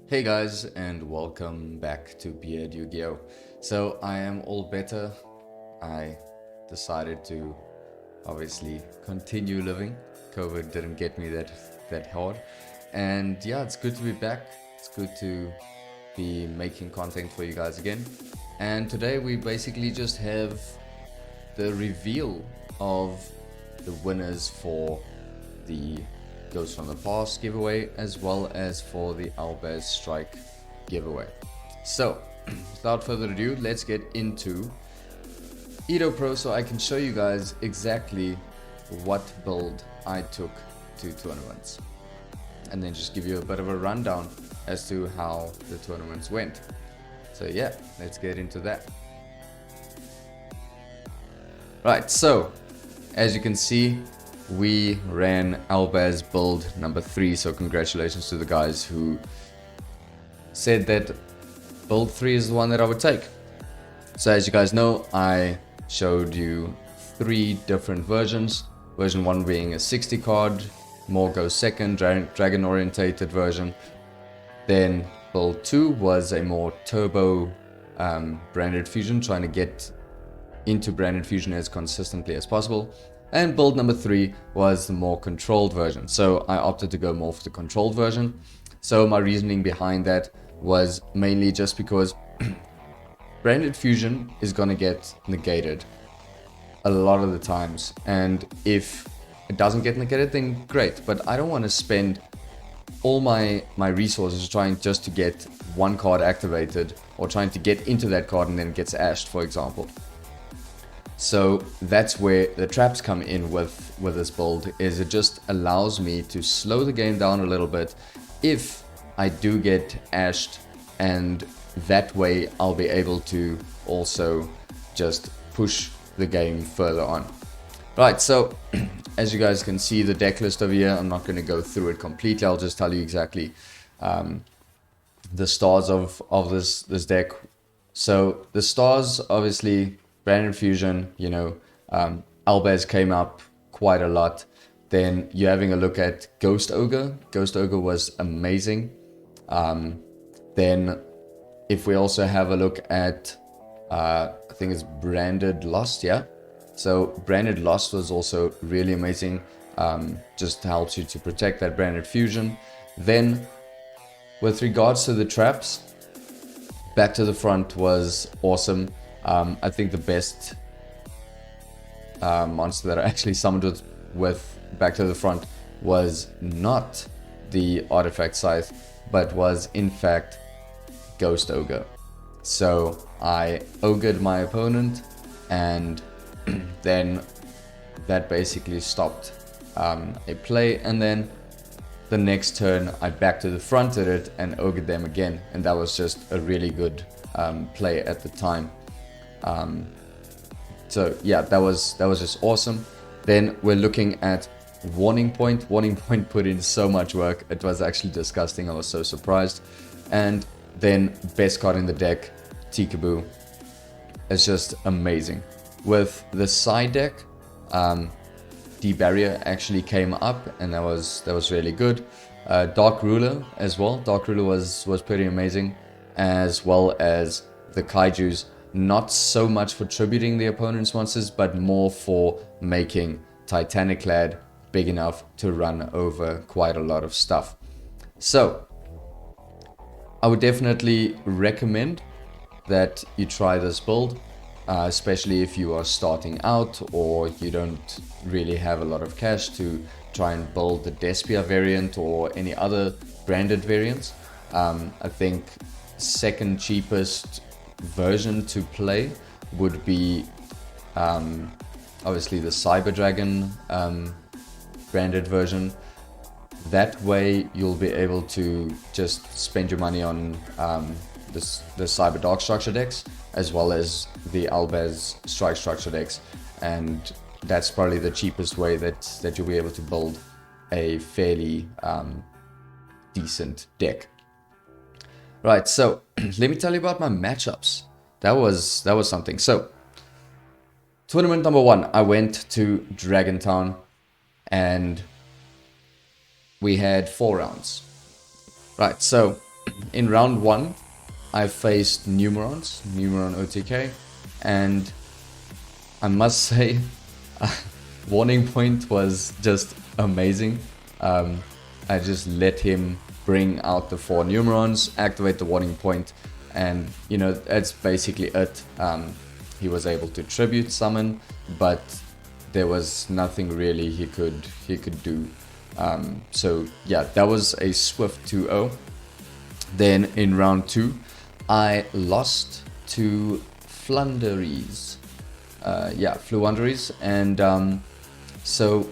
Hey guys, and welcome back to BeardYGO. So I am all better. I decided to obviously continue living. COVID didn't get me that hard. And yeah, it's good to be back. It's good to be making content for you guys again. And today we basically just have the reveal of the winners for the Ghost from the Past giveaway, as well as for the ALBAZ Strike giveaway. So, without further ado, let's get into Edo Pro so I can show you guys exactly what build I took to tournaments. And then just give you a bit of a rundown as to how the tournaments went. So yeah, let's get into that. Right, so as you can see, we ran ALBAZ build number 3, so congratulations to the guys who said that build 3 is the one that I would take. So as you guys know, I showed you 3 different versions. Version 1 being a 60 card, more goes second, dragon orientated version. Then build 2 was a more turbo branded fusion, trying to get into branded fusion as consistently as possible. And build number 3 was the more controlled version. So I opted to go more for the controlled version. So my reasoning behind that was mainly just because branded fusion is going to get negated a lot of the times. And if it doesn't get negated, then great. But I don't want to spend all my resources trying just to get one card activated, or trying to get into that card and then it gets ashed, for example. So that's where the traps come in with this build, is it just allows me to slow the game down a little bit if I do get ashed, and that way I'll be able to also just push the game further on. Right, so as you guys can see the deck list over here, I'm not going to go through it completely, I'll just tell you exactly the stars of this deck. So the stars, obviously, Branded Fusion, you know, ALBAZ came up quite a lot. Then you're having a look at Ghost Ogre. Ghost Ogre was amazing. Then if we also have a look at, I think it's Branded Lost, yeah. So Branded Lost was also really amazing. Just helps you to protect that Branded Fusion. Then with regards to the traps, Back to the Front was awesome. I think the best monster that I actually summoned with Back to the Front was not the Artifact Scythe, but was in fact Ghost Ogre. So I ogred my opponent, and then that basically stopped a play, and then the next turn I Back to the Fronted it and ogred them again, and that was just a really good play at the time. So yeah, that was just awesome. Then we're looking at Warning Point. Warning Point put in so much work, it was actually disgusting. I was so surprised. And then best card in the deck, Tikaboo. It's just amazing. With the side deck, D-Barrier actually came up, and that was really good. Dark Ruler as well. Dark Ruler was pretty amazing, as well as the Kaijus. Not so much for tributing the opponent's monsters, but more for making Titanic Lad big enough to run over quite a lot of stuff. So I would definitely recommend that you try this build, especially if you are starting out or you don't really have a lot of cash to try and build the Despia variant or any other branded variants. I think second cheapest version to play would be obviously the Cyber Dragon branded version. That way you'll be able to just spend your money on the Cyber Dark Structure decks, as well as the ALBAZ Strike Structure decks, and that's probably the cheapest way that you'll be able to build a fairly decent deck. Right, so let me tell you about my matchups. That was something. So tournament number 1, I went to Dragontown, and we had 4 rounds. Right, so in round 1, I faced Numeron OTK, and I must say, Warning Point was just amazing. I just let him bring out the 4 Numerons, activate the Warning Point, and you know, that's basically it. He was able to tribute summon, but there was nothing really he could do. So yeah, that was a swift 2-0. Then in round 2, I lost to Flunderies. Flunderies, and so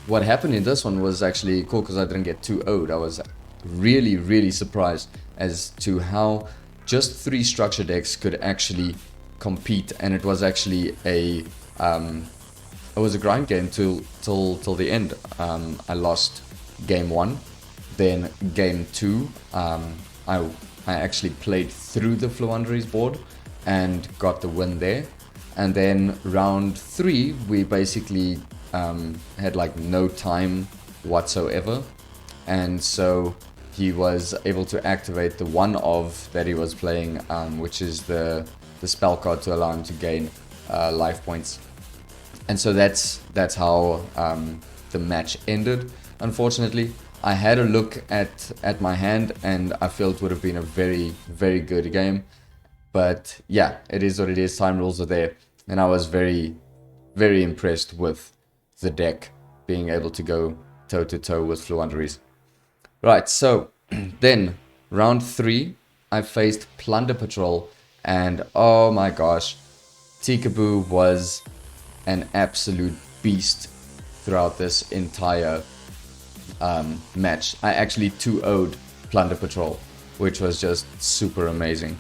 what happened in this one was actually cool because I didn't get 2-0'd. I was really surprised as to how just 3 structure decks could actually compete, and it was actually a grind game till the end. I lost game 1, then game 2. I actually played through the Flunderies board and got the win there. And then round 3, we basically had like no time whatsoever, and so he was able to activate the one of that he was playing, which is the spell card to allow him to gain life points. And so that's how the match ended. Unfortunately, I had a look at my hand, and I felt it would have been a very good game. But yeah, it is what it is. Time rules are there, and I was very impressed with the deck being able to go toe to toe with Flunderies. Right, so then round 3, I faced Plunder Patrol, and oh my gosh, Tikaboo was an absolute beast throughout this entire match. I actually 2-0'd Plunder Patrol, which was just super amazing.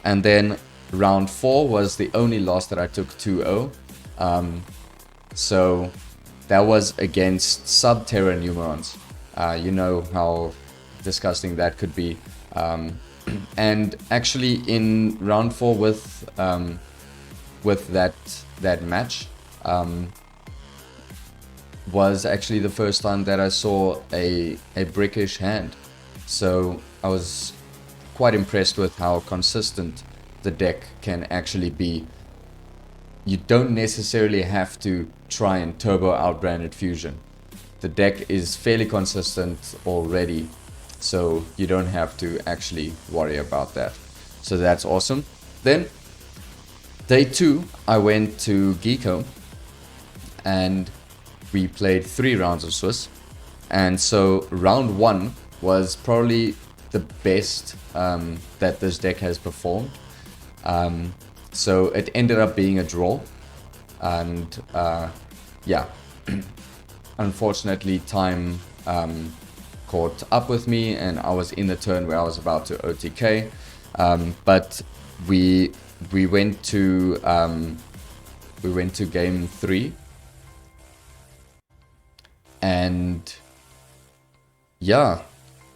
And then round 4 was the only loss that I took 2-0. So that was against Subterra Numerons. You know how disgusting that could be. And actually in round 4 with that match, was actually the first time that I saw a brickish hand. So I was quite impressed with how consistent the deck can actually be. You don't necessarily have to try and turbo out Branded Fusion. The deck is fairly consistent already, so you don't have to actually worry about that. So that's awesome. Then day 2, I went to GFTP2 and we played 3 rounds of Swiss. And so round 1 was probably the best that this deck has performed. So it ended up being a draw, and yeah, unfortunately time caught up with me, and I was in the turn where I was about to OTK, but we went to game 3, and yeah,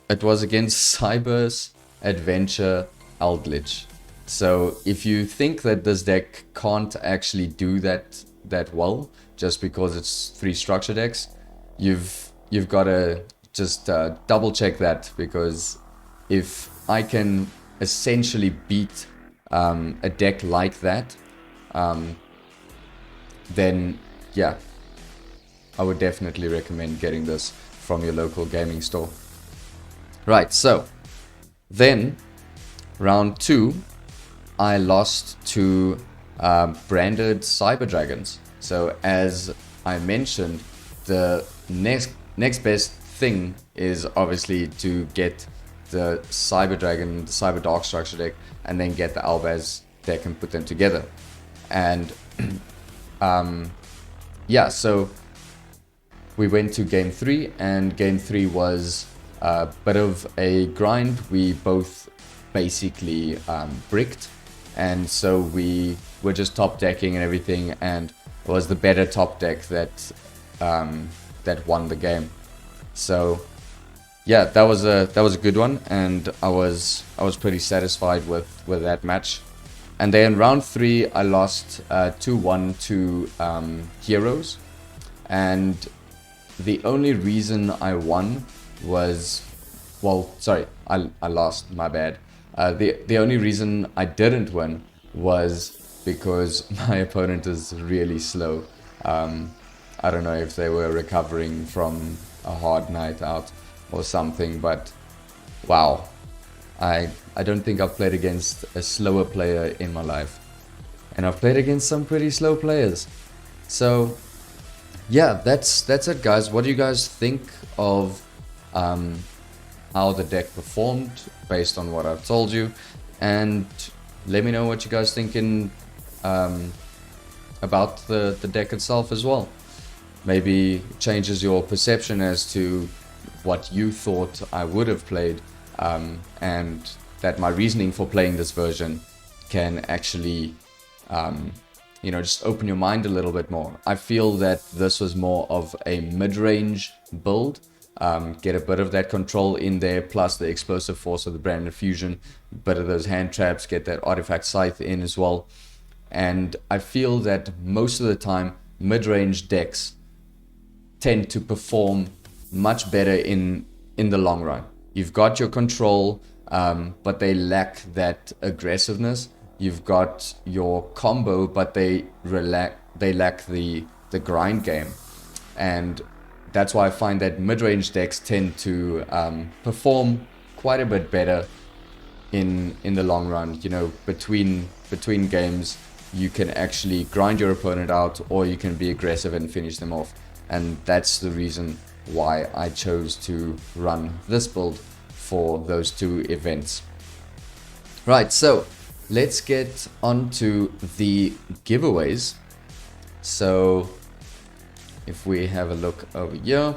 it was against Cyber's Adventure Eldritch. So if you think that this deck can't actually do that well just because it's 3 structure decks, you've got to just double check that, because if I can essentially beat a deck like that, then yeah, I would definitely recommend getting this from your local gaming store. Right, so then round 2, I lost to branded Cyber Dragons. So as I mentioned, the next best thing is obviously to get the Cyber Dragon, the Cyber Dark Structure deck, and then get the ALBAZ deck and put them together. And yeah, so we went to game 3, and game 3 was a bit of a grind. We both basically bricked, and so we were just top decking and everything, and it was the better top deck that won the game. So yeah, that was a good one, and I was pretty satisfied with that match. And then round 3, I lost 2-1 to Heroes, and the only reason I won was well, sorry, I lost, my bad. The only reason I didn't win was because my opponent is really slow. I don't know if they were recovering from a hard night out or something, but wow, I don't think I've played against a slower player in my life. And I've played against some pretty slow players. So yeah, that's it, guys. What do you guys think of how the deck performed based on what I've told you? And let me know what you guys think about the deck itself as well. Maybe changes your perception as to what you thought I would have played, and that my reasoning for playing this version can actually you know, just open your mind a little bit more. I feel that this was more of a mid-range build. Get a bit of that control in there, plus the explosive force of the Branded Fusion, a bit of those hand traps, get that artifact scythe in as well. And I feel that most of the time, mid-range decks tend to perform much better in the long run. You've got your control, but they lack that aggressiveness. You've got your combo, but they lack the grind game. And that's why I find that mid-range decks tend to perform quite a bit better in the long run. You know, between games, you can actually grind your opponent out, or you can be aggressive and finish them off. And that's the reason why I chose to run this build for those two events. Right, so let's get on to the giveaways. So if we have a look over here,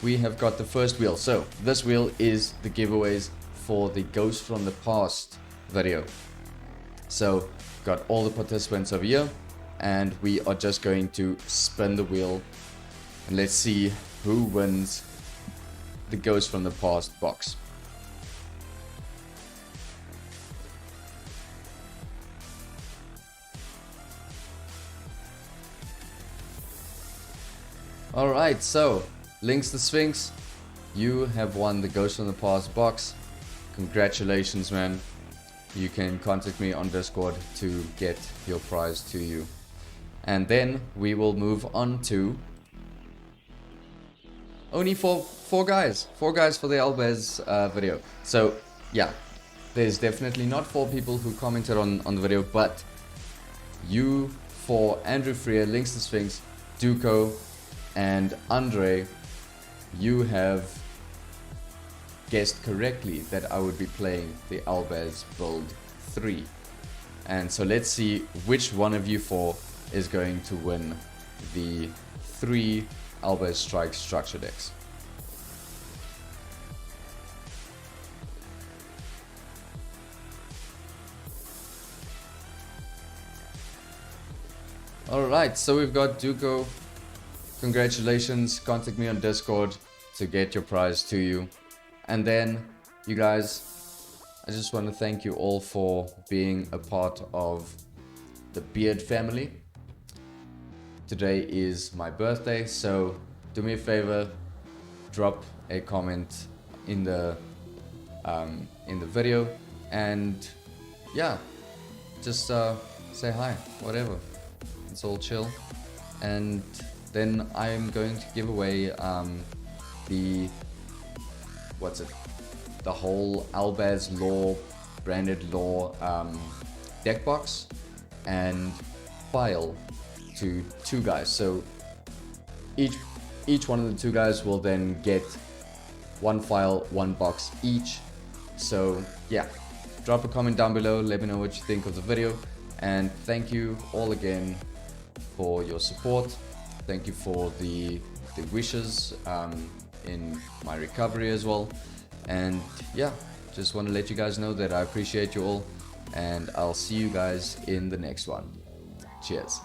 we have got the first wheel. So this wheel is the giveaways for the Ghost from the Past video. So got all the participants over here, and we are just going to spin the wheel and let's see who wins the Ghost from the Past box. Alright, so Lynx the Sphinx, you have won the Ghost from the Past box. Congratulations, man. You can contact me on Discord to get your prize to you. And then we will move on to only four guys for the ALBAZ video. So yeah, there's definitely not 4 people who commented on the video, but you, for Andrew Freer, Lynx the Sphinx, Duco, and Andre, you have guessed correctly that I would be playing the ALBAZ build 3. And so let's see which one of you 4 is going to win the 3 ALBAZ Strike structure decks. Alright, so we've got Duco. Congratulations, contact me on Discord to get your prize to you. And then, you guys, I just want to thank you all for being a part of the Beard family. Today is my birthday, so do me a favor, drop a comment in the video, and yeah, just say hi, whatever. It's all chill. And then I'm going to give away the whole ALBAZ lore, branded lore deck box and file to 2 guys. So each one of the 2 guys will then get 1 file, 1 box each. So yeah, drop a comment down below, let me know what you think of the video, and thank you all again for your support. Thank you for the wishes in my recovery as well. And yeah, just want to let you guys know that I appreciate you all, and I'll see you guys in the next one. Cheers.